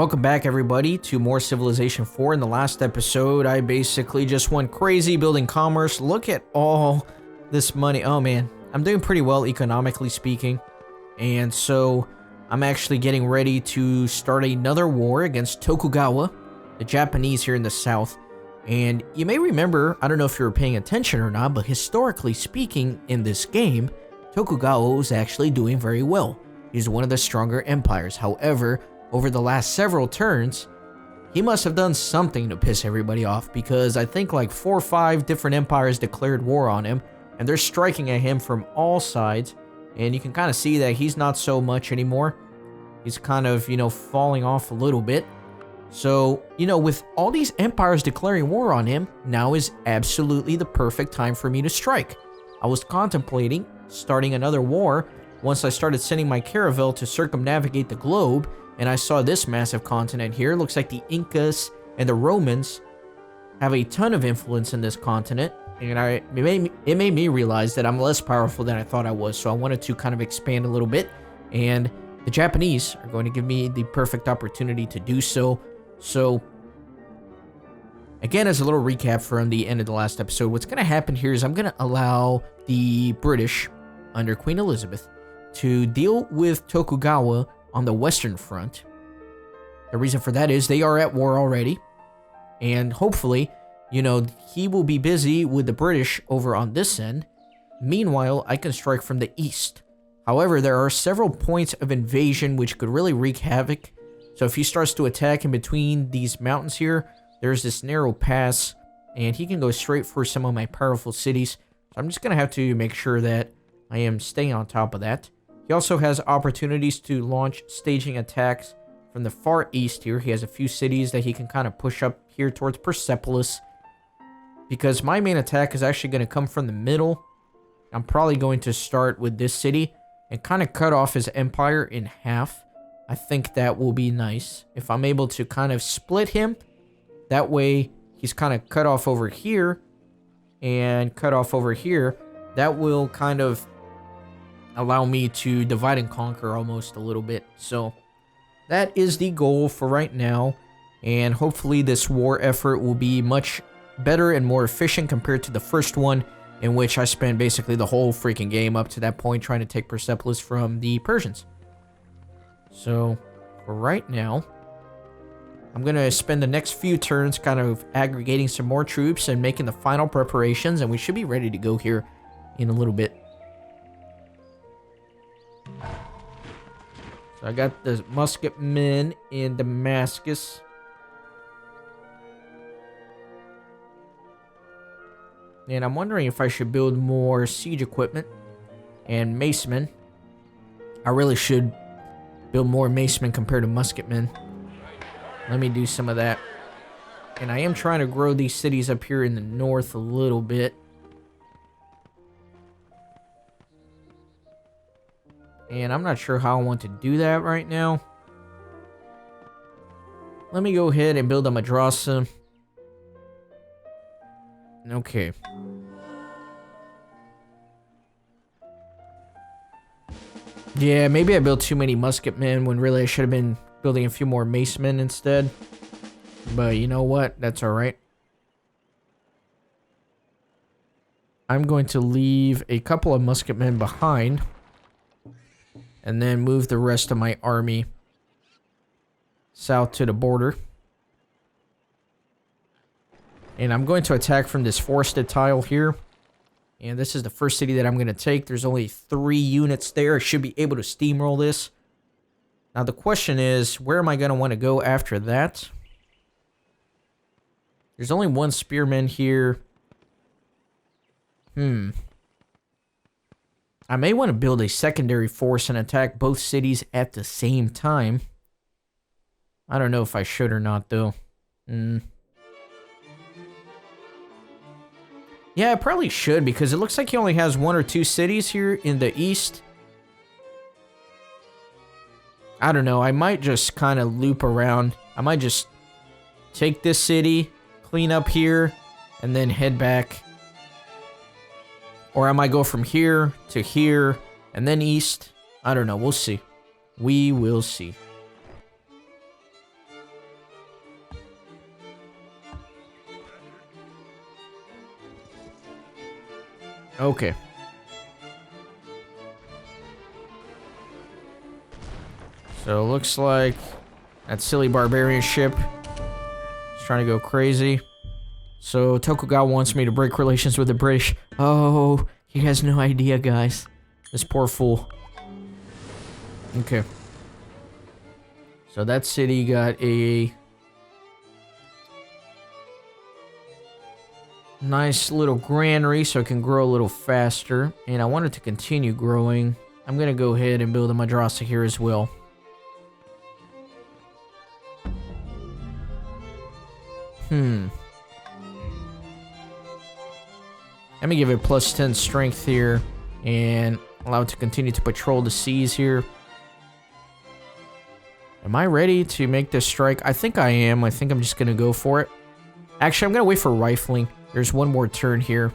Welcome back, everybody, to more Civilization 4. In the last episode, I basically just went crazy building commerce. Look at all this money. Oh, man. I'm doing pretty well, economically speaking. And so, I'm actually getting ready to start another war against Tokugawa, the Japanese here in the south. And you may remember, I don't know if you were paying attention or not, but historically speaking, in this game, Tokugawa was actually doing very well. He's one of the stronger empires. However, over the last several turns, he must have done something to piss everybody off, because I think like 4 or 5 different empires declared war on him, and they're striking at him from all sides, and you can kind of see that he's not so much anymore. He's kind of, falling off a little bit. So, with all these empires declaring war on him, now is absolutely the perfect time for me to strike. I was contemplating starting another war once I started sending my caravel to circumnavigate the globe, and I saw this massive continent here. Looks like the Incas and the Romans have a ton of influence in this continent, and it made me realize that I'm less powerful than I thought I was, so I wanted to kind of expand a little bit, and the Japanese are going to give me the perfect opportunity to do so. So, again, as a little recap from the end of the last episode, what's going to happen here is I'm going to allow the British, under Queen Elizabeth, to deal with Tokugawa on the Western Front. The reason for that is they are at war already, and hopefully, he will be busy with the British over on this end. Meanwhile, I can strike from the east. However, there are several points of invasion which could really wreak havoc. So if he starts to attack in between these mountains here, there's this narrow pass, and he can go straight for some of my powerful cities. So I'm just going to have to make sure that I am staying on top of that. He also has opportunities to launch staging attacks from the far east here. He has a few cities that he can kind of push up here towards Persepolis, because my main attack is actually going to come from the middle. I'm probably going to start with this city and kind of cut off his empire in half. I think that will be nice. If I'm able to kind of split him, that way he's kind of cut off over here and cut off over here. That will kind of allow me to divide and conquer almost a little bit. So that is the goal for right now, and hopefully this war effort will be much better and more efficient compared to the first one, in which I spent basically the whole freaking game up to that point trying to take Persepolis from the Persians. So for right now, I'm going to spend the next few turns kind of aggregating some more troops and making the final preparations, and we should be ready to go here in a little bit. So I got the musket men in Damascus. And I'm wondering if I should build more siege equipment and macemen. I really should build more macemen compared to musketmen. Let me do some of that. And I am trying to grow these cities up here in the north a little bit. And I'm not sure how I want to do that right now. Let me go ahead and build a madrasa. Okay. Yeah, maybe I built too many musketmen when really I should have been building a few more macemen instead. But you know what? That's alright. I'm going to leave a couple of musketmen behind, and then move the rest of my army south to the border. And I'm going to attack from this forested tile here. And this is the first city that I'm going to take. There's only 3 units there. I should be able to steamroll this. Now the question is, where am I going to want to go after that? There's only 1 spearman here. I may want to build a secondary force and attack both cities at the same time. I don't know if I should or not, though. Yeah, I probably should, because it looks like he only has 1 or 2 cities here in the east. I don't know. I might just kind of loop around. I might just take this city, clean up here, and then head back. Or I might go from here to here and then east. I don't know. We'll see. We will see. Okay. So looks like that silly barbarian ship is trying to go crazy. So Tokugawa wants me to break relations with the British. Oh, he has no idea, guys. This poor fool. Okay. So that city got a nice little granary so it can grow a little faster. And I want it to continue growing. I'm going to go ahead and build a madrasa here as well. Let me give it plus 10 strength here and allow it to continue to patrol the seas here. Am I ready to make this strike? I think I am. I think I'm just going to go for it. Actually, I'm going to wait for rifling. There's one more turn here.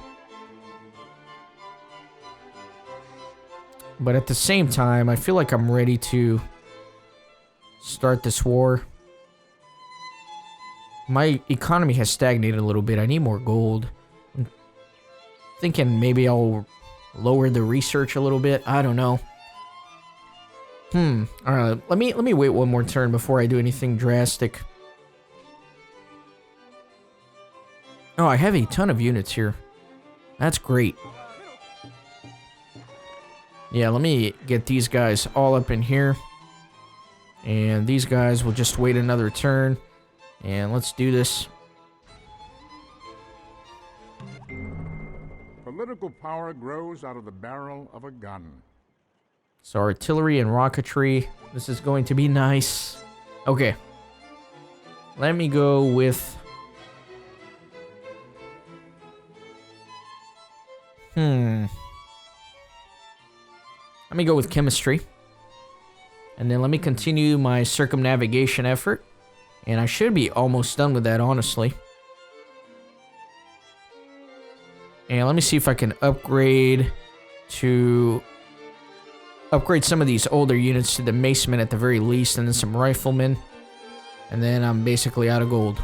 But at the same time, I feel like I'm ready to start this war. My economy has stagnated a little bit. I need more gold. I'm thinking maybe I'll lower the research a little bit. I don't know. Alright, let me wait one more turn before I do anything drastic. Oh, I have a ton of units here. That's great. Yeah, let me get these guys all up in here. And these guys will just wait another turn. And let's do this. Political power grows out of the barrel of a gun. So artillery and rocketry. This is going to be nice. Okay. Let me go with... Let me go with chemistry. And then let me continue my circumnavigation effort. And I should be almost done with that, honestly. And let me see if I can upgrade some of these older units to the macemen at the very least, and then some riflemen. And then I'm basically out of gold.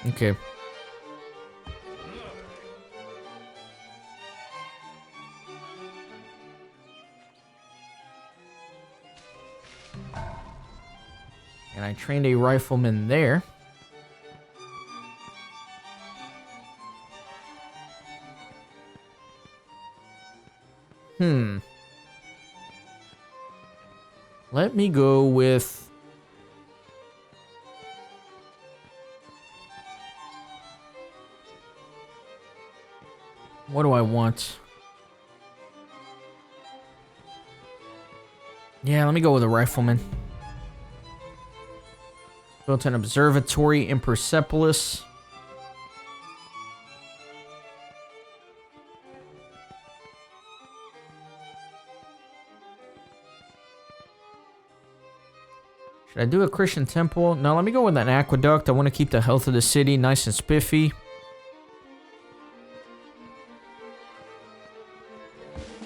Okay. And I trained a rifleman there. Let me go with... What do I want? Yeah, let me go with a rifleman. Built an observatory in Persepolis. Should I do a Christian temple? No, let me go with an aqueduct. I want to keep the health of the city nice and spiffy.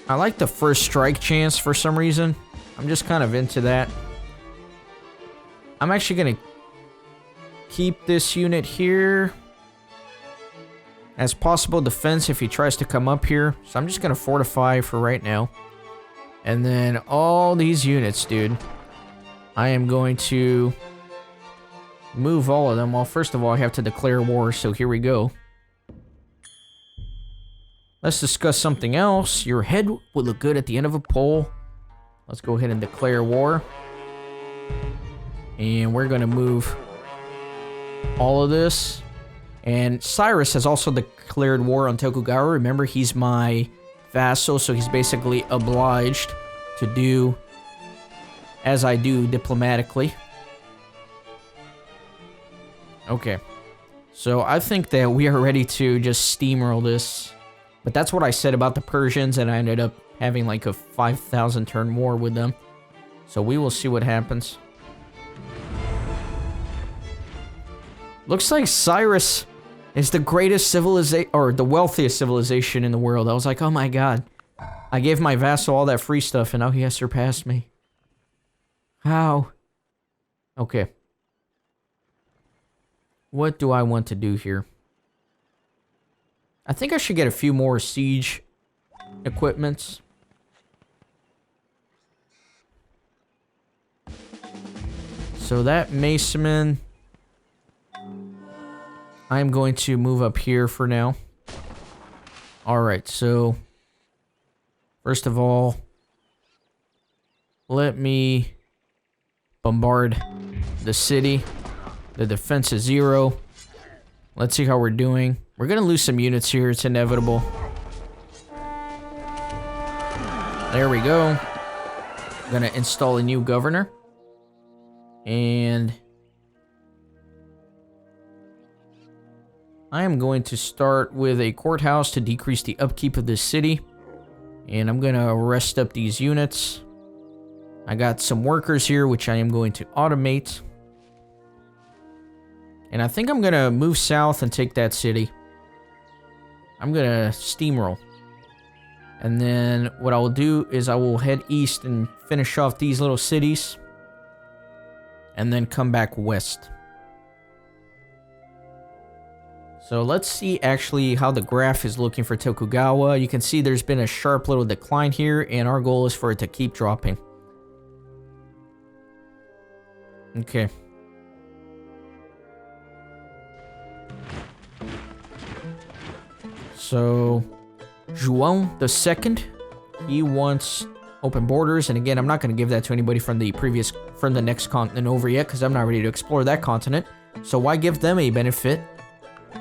I like the first strike chance for some reason. I'm just kind of into that. I'm actually going to keep this unit here as possible defense if he tries to come up here. So I'm just going to fortify for right now. And then all these units, dude. I am going to move all of them. Well, first of all, I have to declare war, so here we go. Let's discuss something else. Your head will look good at the end of a pole. Let's go ahead and declare war. And we're going to move all of this. And Cyrus has also declared war on Tokugawa. Remember, he's my vassal, so he's basically obliged to do as I do diplomatically. Okay. So I think that we are ready to just steamroll this. But that's what I said about the Persians, and I ended up having like a 5,000 turn war with them. So we will see what happens. Looks like Cyrus is the greatest civilization, or the wealthiest civilization in the world. I was like, oh my god. I gave my vassal all that free stuff, and now he has surpassed me. How? Okay. What do I want to do here? I think I should get a few more siege equipments. So that mason, I'm going to move up here for now. Alright, so first of all, let me bombard the city. The defense is 0. Let's see how we're doing. We're gonna lose some units here, it's inevitable. There we go. Gonna install a new governor. And I am going to start with a courthouse to decrease the upkeep of this city. And I'm gonna rest up these units. I got some workers here, which I am going to automate. And I think I'm gonna move south and take that city. I'm gonna steamroll. And then what I will do is I will head east and finish off these little cities. And then come back west. So let's see actually how the graph is looking for Tokugawa. You can see there's been a sharp little decline here, and our goal is for it to keep dropping. Okay. So, Zhuang II, he wants open borders, and again, I'm not going to give that to anybody from the next continent over yet, because I'm not ready to explore that continent. So why give them a benefit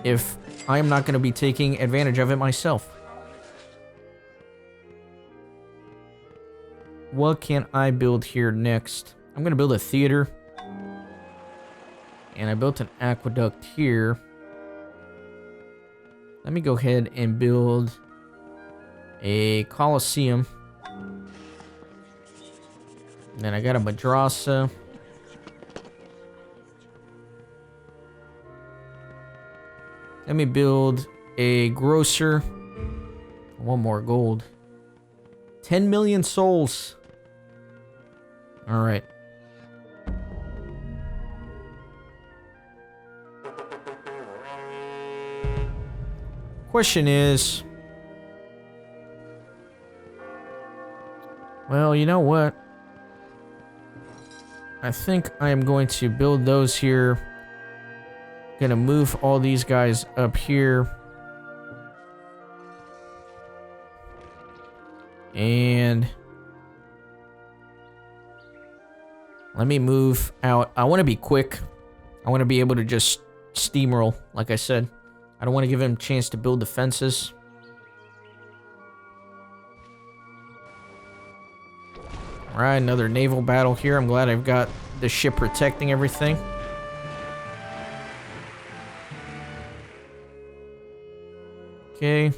if I am not going to be taking advantage of it myself? What can I build here next? I'm going to build a theater. And I built an aqueduct here. Let me go ahead and build a coliseum. And then I got a madrasa. Let me build a grocer. One more gold. 10 million souls. Alright. Question is... well, you know what? I think I am going to build those here. Gonna move all these guys up here. And let me move out. I want to be quick. I want to be able to just steamroll, like I said. I don't want to give him a chance to build defenses. Alright, another naval battle here. I'm glad I've got the ship protecting everything. Okay.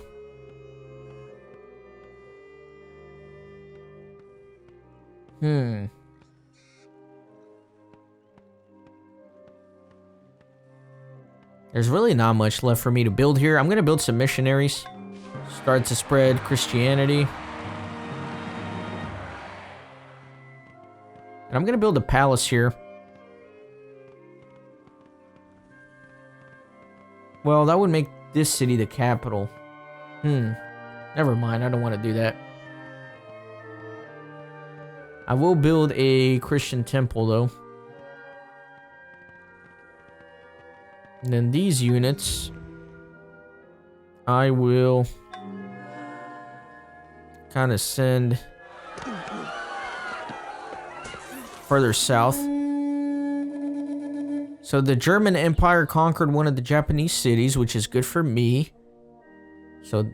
There's really not much left for me to build here. I'm going to build some missionaries. Start to spread Christianity. And I'm going to build a palace here. Well, that would make this city the capital. Never mind, I don't want to do that. I will build a Christian temple, though. And then these units, I will kind of send further south. So the German Empire conquered one of the Japanese cities, which is good for me. So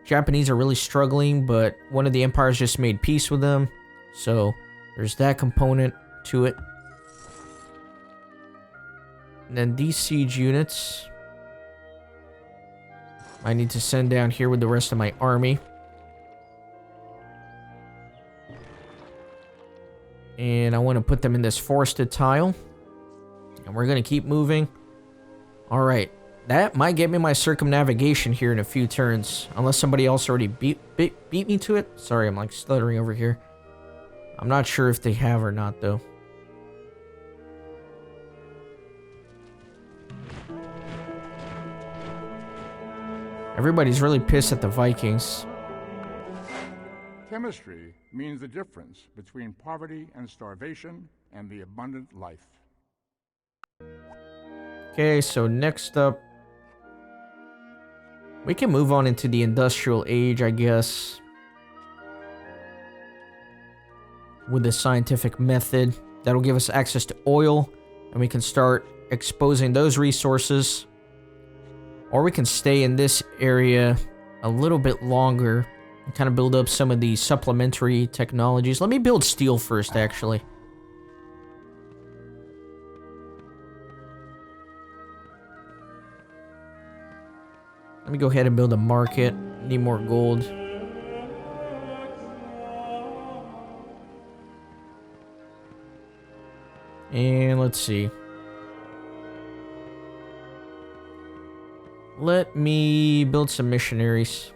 Japanese are really struggling, but one of the empires just made peace with them. So there's that component to it. And then these siege units, I need to send down here with the rest of my army. And I want to put them in this forested tile. And we're going to keep moving. Alright. That might get me my circumnavigation here in a few turns. Unless somebody else already beat me to it. Sorry, I'm like stuttering over here. I'm not sure if they have or not, though. Everybody's really pissed at the Vikings. chemistry means the difference between poverty and starvation and the abundant life. Okay, so next up, we can move on into the industrial age, I guess, with the scientific method. That'll give us access to oil, and we can start exposing those resources. Or we can stay in this area a little bit longer and kind of build up some of the supplementary technologies. Let me build steel first, actually. Let me go ahead and build a market. Need more gold. And let's see. Let me build some missionaries.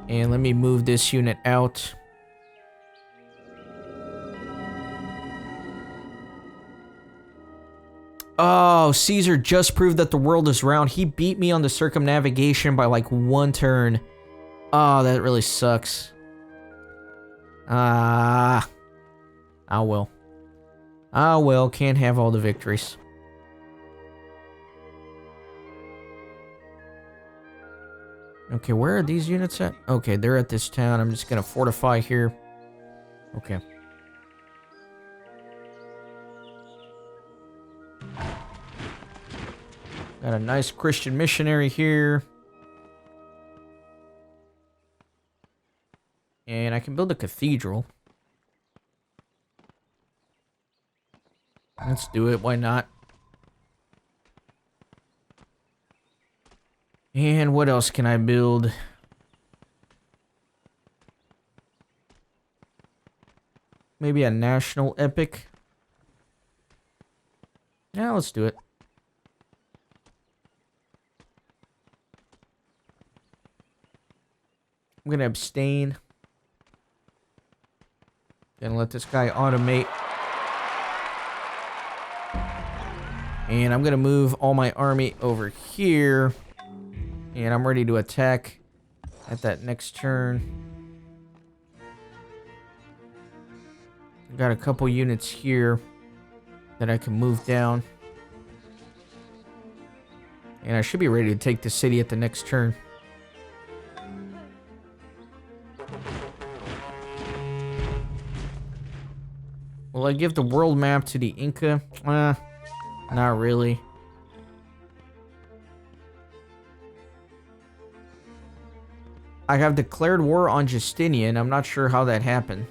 And let me move this unit out. Oh, Caesar just proved that the world is round. He beat me on the circumnavigation by like 1 turn. Oh, that really sucks. Oh well. Oh well, can't have all the victories. Okay, where are these units at? Okay, they're at this town. I'm just gonna fortify here. Okay. Got a nice Christian missionary here. And I can build a cathedral. Let's do it, why not? And what else can I build? Maybe a national epic? Yeah, let's do it. I'm gonna abstain. Gonna let this guy automate. And I'm gonna move all my army over here. And I'm ready to attack at that next turn. Got a couple units here that I can move down. And I should be ready to take the city at the next turn. Will I give the world map to the Inca? Not really. I have declared war on Justinian. I'm not sure how that happened.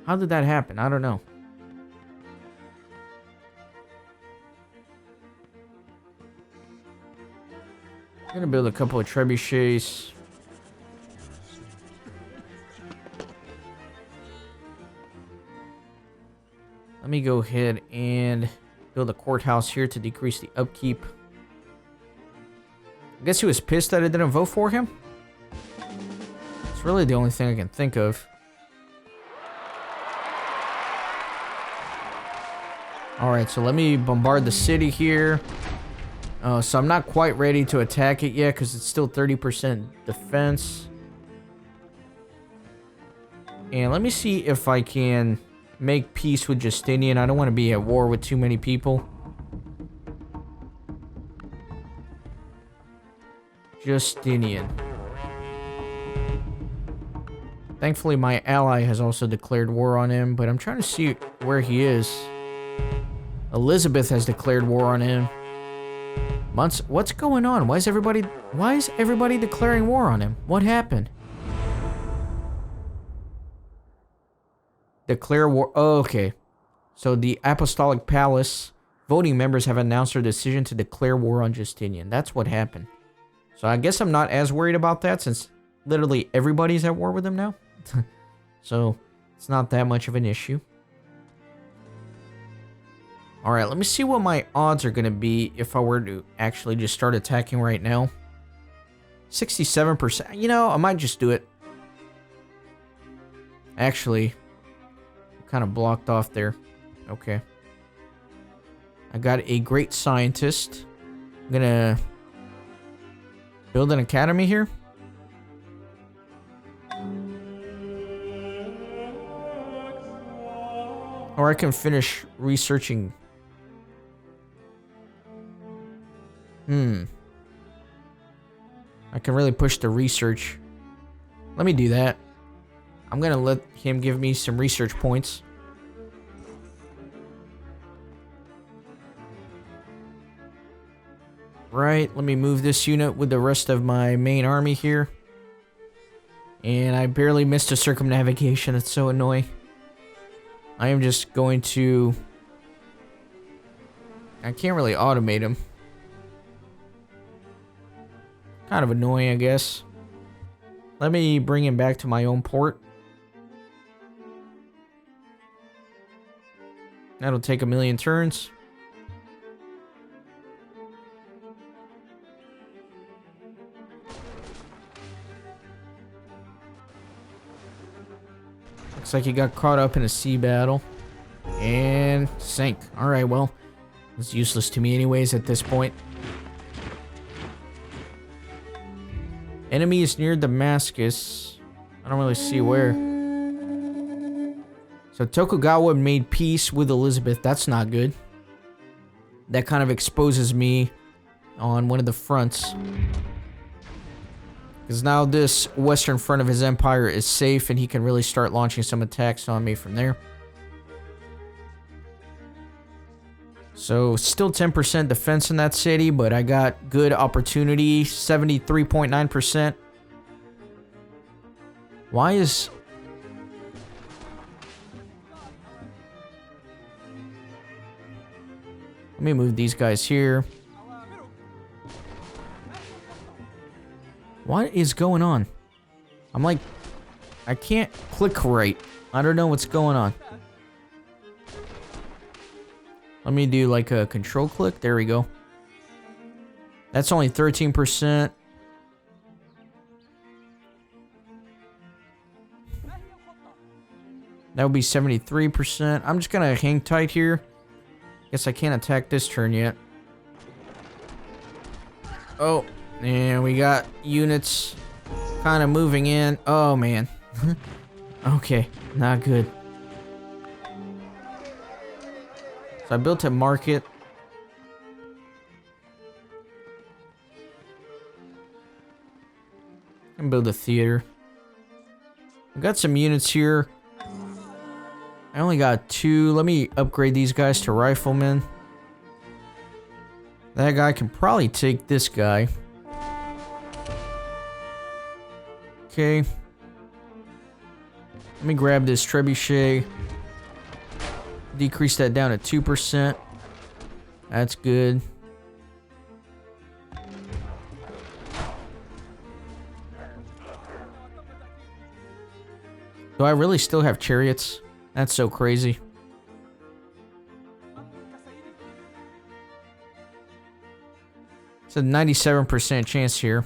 How did that happen? I don't know. I'm gonna build a couple of trebuchets. Let me go ahead and build a courthouse here to decrease the upkeep. I guess he was pissed that I didn't vote for him. It's really the only thing I can think of. Alright, so let me bombard the city here. So I'm not quite ready to attack it yet because it's still 30% defense. And let me see if I can make peace with Justinian. I don't want to be at war with too many people. Justinian. Thankfully, my ally has also declared war on him, but I'm trying to see where he is. Elizabeth has declared war on him. What's going on? Why is everybody declaring war on him? What happened? Declare war. Oh, okay. So the Apostolic Palace voting members have announced their decision to declare war on Justinian. That's what happened. So I guess I'm not as worried about that since literally everybody's at war with him now. So it's not that much of an issue. Alright, let me see what my odds are going to be if I were to actually just start attacking right now. 67%. You know, I might just do it. Actually, kind of blocked off there. Okay. I got a great scientist. I'm gonna build an academy here. Or I can finish researching. I can really push the research. Let me do that. I'm gonna let him give me some research points. Right, let me move this unit with the rest of my main army here. And I barely missed a circumnavigation. It's so annoying. I am just going to... I can't really automate him. Kind of annoying, I guess. Let me bring him back to my own port. That'll take 1,000,000 turns. Looks like he got caught up in a sea battle. And sank. Alright, well, it's useless to me anyways at this point. Enemy is near Damascus. I don't really see where. So Tokugawa made peace with Elizabeth. That's not good. That kind of exposes me on one of the fronts. Because now this western front of his empire is safe and he can really start launching some attacks on me from there. So still 10% defense in that city, but I got good opportunity, 73.9%. Why is... Let me move these guys here. What is going on? I'm like... I can't click right. I don't know what's going on. Let me do like a control click. There we go. That's only 13%. That would be 73%. I'm just gonna hang tight here. Guess I can't attack this turn yet. Oh, and we got units kind of moving in. Oh man. Okay, not good. So I built a market. And build a theater. I got some units here. I only got 2. Let me upgrade these guys to riflemen. That guy can probably take this guy. Okay. Let me grab this trebuchet. Decrease that down to 2%. That's good. Do I really still have chariots? That's so crazy. It's a 97% chance here.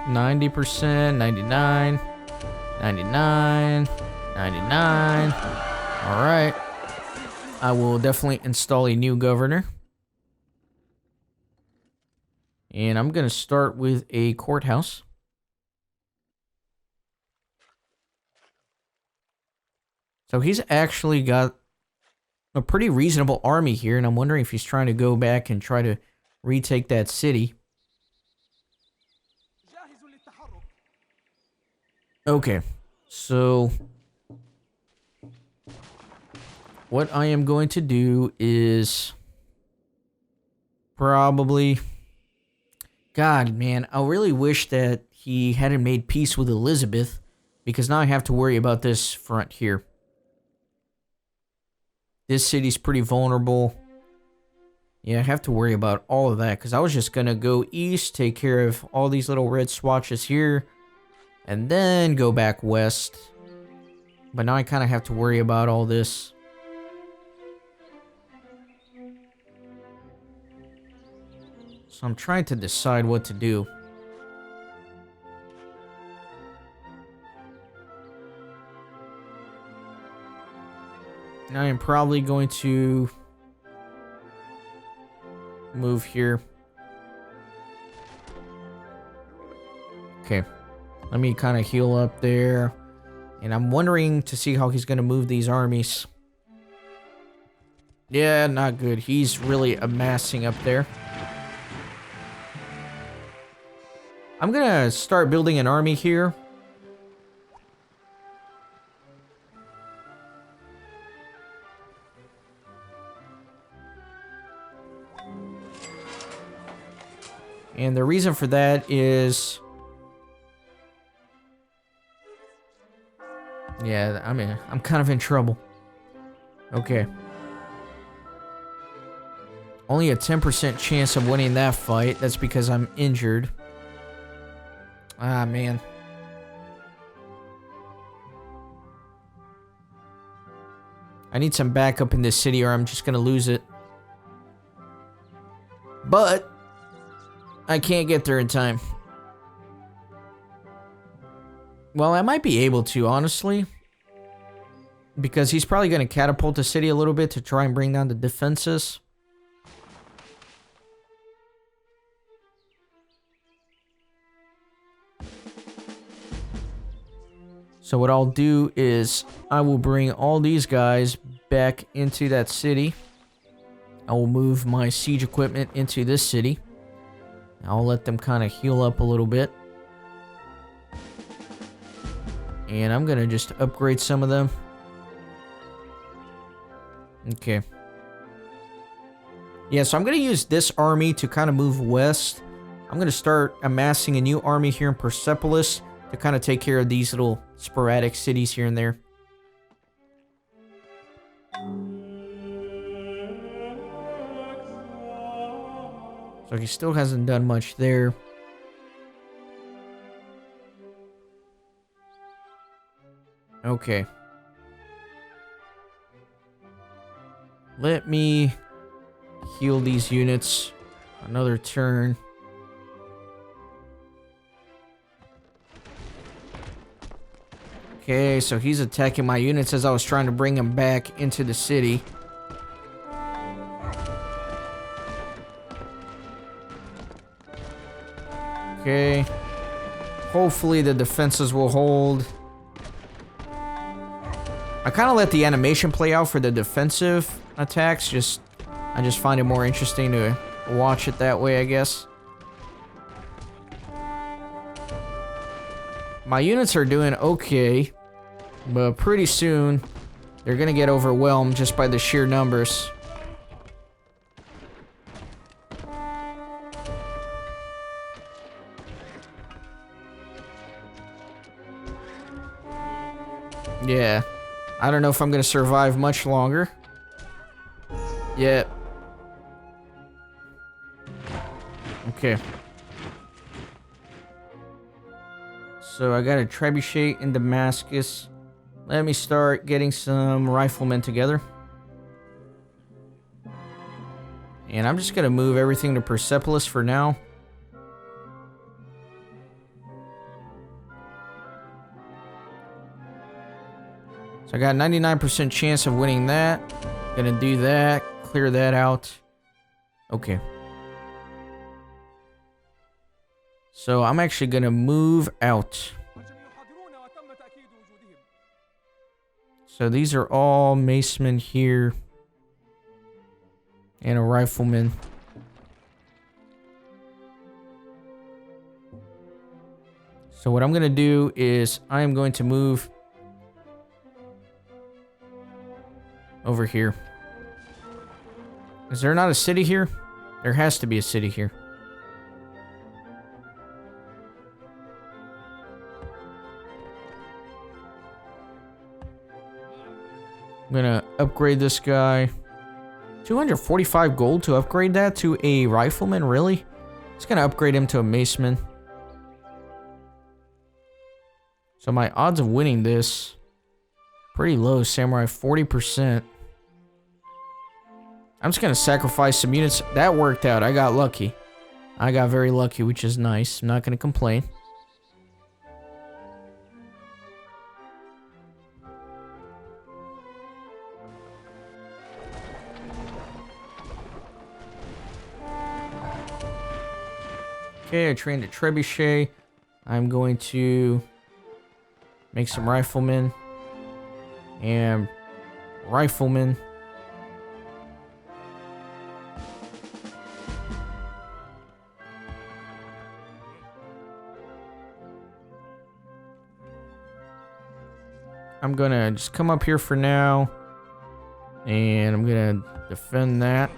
90%, 99, 99, 99. Alright. I will definitely install a new governor. And I'm going to start with a courthouse. So he's actually got a pretty reasonable army here, and I'm wondering if he's trying to go back and try to retake that city. Okay, so what I am going to do is probably... God, man, I really wish that he hadn't made peace with Elizabeth, because now I have to worry about this front here. This city's pretty vulnerable. Yeah, I have to worry about all of that, because I was just going to go east, take care of all these little red swatches here, and then go back west. But now I kind of have to worry about all this. So I'm trying to decide what to do. I am probably going to move here. Okay. Let me kind of heal up there. And I'm wondering to see how he's going to move these armies. Yeah, not good. He's really amassing up there. I'm going to start building an army here. And the reason for that is... yeah, I'm kind of in trouble. Okay. Only a 10% chance of winning that fight. That's because I'm injured. Ah, man. I need some backup in this city or I'm just gonna lose it. But I can't get there in time. Well, I might be able to, honestly. Because he's probably going to catapult the city a little bit to try and bring down the defenses. So what I'll do is I will bring all these guys back into that city. I will move my siege equipment into this city. I'll let them kind of heal up a little bit. And I'm going to just upgrade some of them. Okay. Yeah, so I'm going to use this army to kind of move west. I'm going to start amassing a new army here in Persepolis to kind of take care of these little sporadic cities here and there. So he still hasn't done much there. Okay. Let me heal these units. Another turn. Okay, so he's attacking my units as I was trying to bring him back into the city. Okay. Hopefully the defenses will hold. I kind of let the animation play out for the defensive attacks. I just find it more interesting to watch it that way, I guess. My units are doing okay, but pretty soon they're gonna get overwhelmed just by the sheer numbers. Yeah. I don't know if I'm gonna survive much longer. Yeah. Okay. So I got a trebuchet in Damascus. Let me start getting some riflemen together. And I'm just gonna move everything to Persepolis for now. So I got 99% chance of winning that. Gonna do that. Clear that out. Okay. So I'm actually gonna move out. So these are all macemen here. And a rifleman. So what I'm gonna do is I am going to move over here. Is there not a city here? There has to be a city here. I'm gonna upgrade this guy. 245 gold to upgrade that to a rifleman, really? It's gonna upgrade him to a maceman. So my odds of winning this, pretty low, samurai, 40%. I'm just gonna sacrifice some units. That worked out. I got lucky. I got very lucky, which is nice. I'm not gonna complain. Okay, I trained a trebuchet. I'm going to make some riflemen. And riflemen. I'm gonna just come up here for now. And I'm gonna defend that.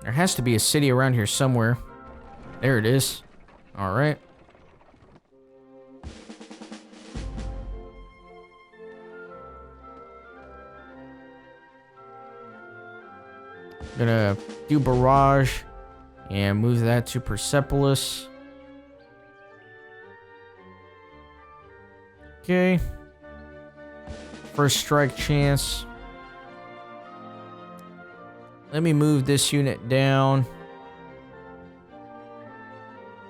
There has to be a city around here somewhere. There it is. Alright. Gonna do barrage and move that to Persepolis. Okay. First strike chance. Let me move this unit down.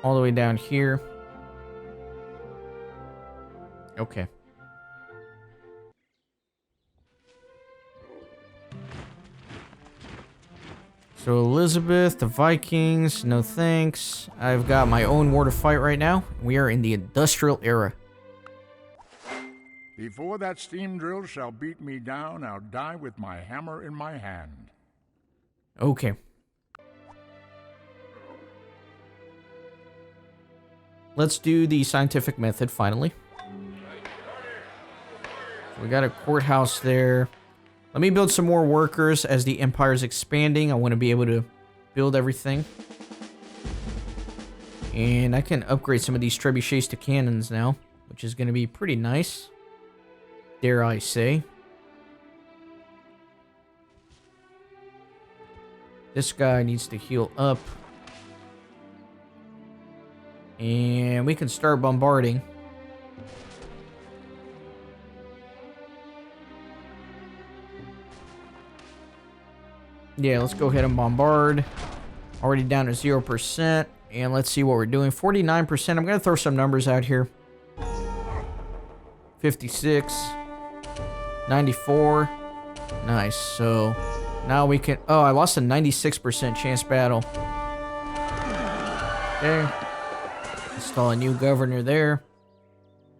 All the way down here. Okay. So Elizabeth, the Vikings, no thanks. I've got my own war to fight right now. We are in the industrial era. Before that steam drill shall beat me down, I'll die with my hammer in my hand. Okay. Let's do the scientific method finally. We got a courthouse there. Let me build some more workers as the empire is expanding. I want to be able to build everything. And I can upgrade some of these trebuchets to cannons now, which is going to be pretty nice. Dare I say. This guy needs to heal up. And we can start bombarding. Yeah, let's go ahead and bombard. Already down to 0%. And let's see what we're doing. 49%. I'm going to throw some numbers out here. 56. 94. Nice. So now we can... Oh, I lost a 96% chance battle. Okay. Install a new governor there.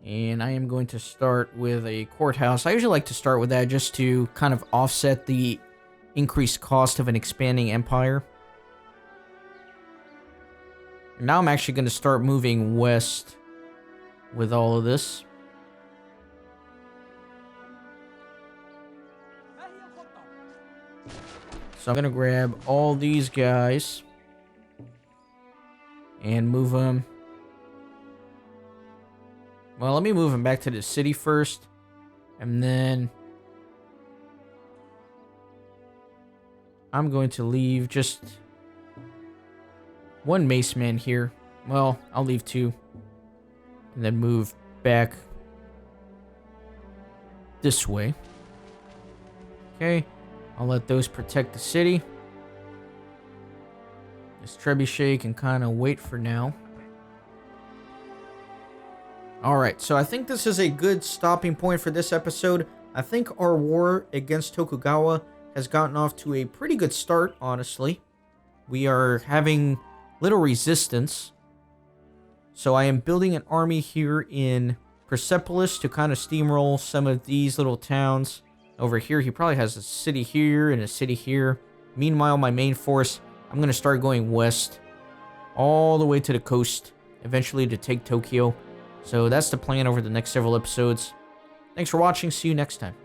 And I am going to start with a courthouse. I usually like to start with that just to kind of offset the increased cost of an expanding empire. Now I'm actually going to start moving west with all of this. So I'm going to grab all these guys and move them. Well, let me move them back to the city first. And then I'm going to leave just one mace man here. Well, I'll leave two. And then move back this way. Okay. I'll let those protect the city. This trebuchet can kind of wait for now. Alright, so I think this is a good stopping point for this episode. I think our war against Tokugawa has gotten off to a pretty good start, honestly. We are having little resistance. So I am building an army here in Persepolis to kind of steamroll some of these little towns. Over here, he probably has a city here and a city here. Meanwhile, my main force, I'm going to start going west. All the way to the coast. Eventually to take Tokyo. So that's the plan over the next several episodes. Thanks for watching. See you next time.